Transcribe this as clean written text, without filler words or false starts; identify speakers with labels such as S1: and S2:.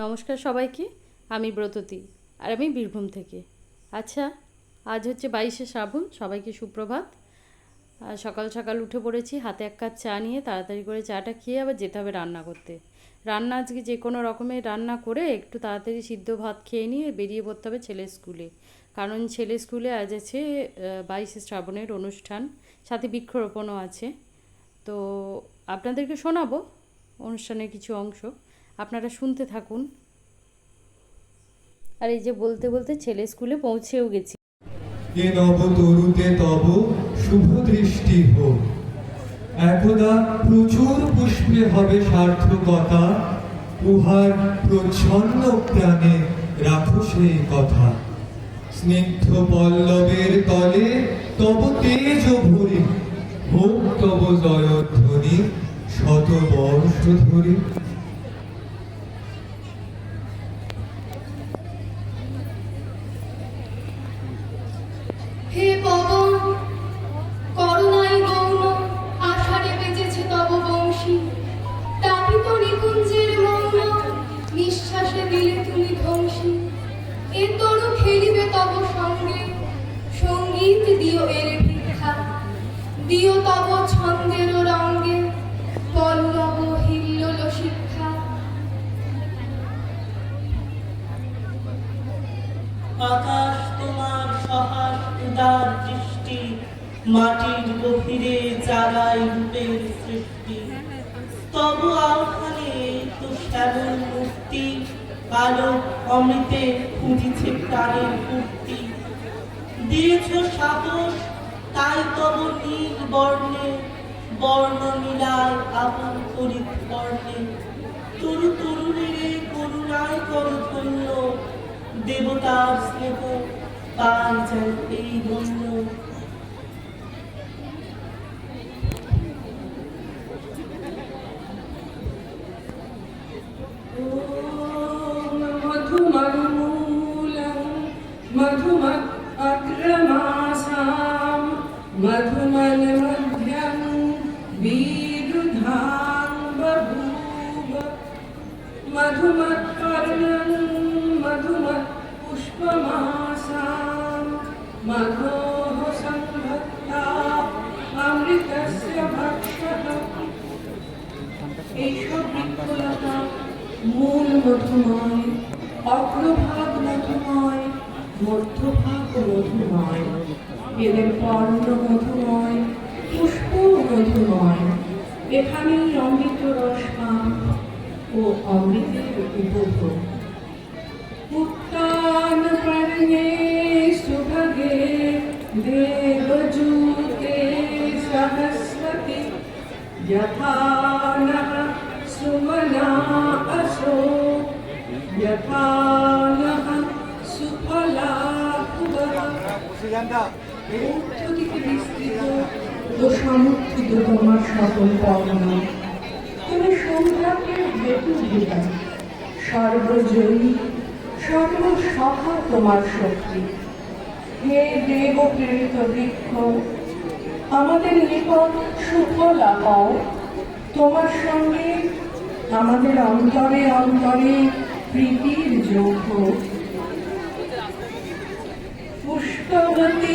S1: নমস্কার সবাইকে। আমি ব্রততী, আর আমি বীরভূম থেকে। আচ্ছা, আজ হচ্ছে 22শে শ্রাবণ। সবাইকে সুপ্রভাত। সকাল সকাল উঠে পড়েছি, হাতে এক কাপ চা নিয়ে তাড়াতাড়ি করে চাটা খেয়ে আবার যেতে হবে রান্না করতে। রান্না আজকে যে কোনো রকমের রান্না করে একটু তাড়াতাড়ি সিদ্ধ ভাত খেয়ে নিয়ে বেরিয়ে পড়তে হবে ছেলের স্কুলে। কারণ ছেলের স্কুলে আজ আছে 22শে শ্রাবণের অনুষ্ঠান, সাথে বৃক্ষরোপণও আছে। তো আপনাদেরকে শোনাবো অনুষ্ঠানের কিছু অংশ, আপনারা শুনতে থাকুন। আর এই যে বলতে বলতে ছেলে স্কুলে পৌঁছেও গেছি।
S2: এ নব তরুতে তব শুভ দৃষ্টি হোক, একদা প্রচুর পুষ্পে হবে সার্থকতা, উহার প্রচ্ছন্ন প্রাণে রাখো সেই কথা। স্নিগ্ধ পল্লবের তলে তব তেজ ভরে, হোক তব জয়ধ্বনি শত বর্ষ ধরে।
S3: হে পবন, করুণায় গৌণ আষাঢ়ে বেজেছে তব বংশী, তাপিত নিকুঞ্জের মৌন নিঃশ্বাসে দিলে তুমি ধ্বংসী। এ তরু খেলিবে তব সঙ্গে, সঙ্গীত দিও এর ভিক্ষা, দিও তব ছন্দের রঙ্গে পল্লব হিল্লোল শিক্ষা।
S4: আকাশ তোমার সহাস উদার দৃষ্টি, মাটির গভীরে জাগায় রূপের সৃষ্টি। তব আহ্বানে তো শ্যামল মূর্তি, আলোক অমৃতে খুঁজিছে প্রাণের পূর্তি। দিয়েছ সাহস তাই তব নীল বর্ণে, বর্ণ মিলায় আপন করিত বর্ণে। তরু তরুণীরে করুণায় কর ধন্য, দেবতার স্নেহ পাই যেন এই ধন্য।
S5: মধুমূলং মধুমৎ অগ্রমাসাম মধুমন্মধ্যং বিরুধাং বভূব মধুমৎকর্ণং মধুমৎ পুষ্পমাসাম মধোঃ সংভক্তা অমৃতস্য ভক্ষঃ। এইসব বৃক্ষলতা মূল মধুময়, অগ্রভাগ মধুময়, মধ্যভাগ মধুময়, এদের পর্ণ মধুময়, পুষ্প মধুময়। এখানেই অমৃত রস পান ও অমৃতের উপভোগ। উত্তান পর্ণে সুভগে দেবজূতে সহস্রতি, যথা নঃ সুমনা আসো, যথা নঃ সুফলা ভুবঃ। ঊর্ধ্ব দিকে বিস্তৃত ও সমর্থিত তোমার সকল পর্ণ, তুমি সৌভাগ্যের হেতু ভূতা, সর্বজয়ী সর্বসহা তোমার শক্তি। হে দেব প্রেরিত বৃক্ষ, আমাদের নিকট সুফলা হও। তোমার সঙ্গে আমাদের অন্তরে অন্তরে প্রীতির যোগ। পুষ্পবতী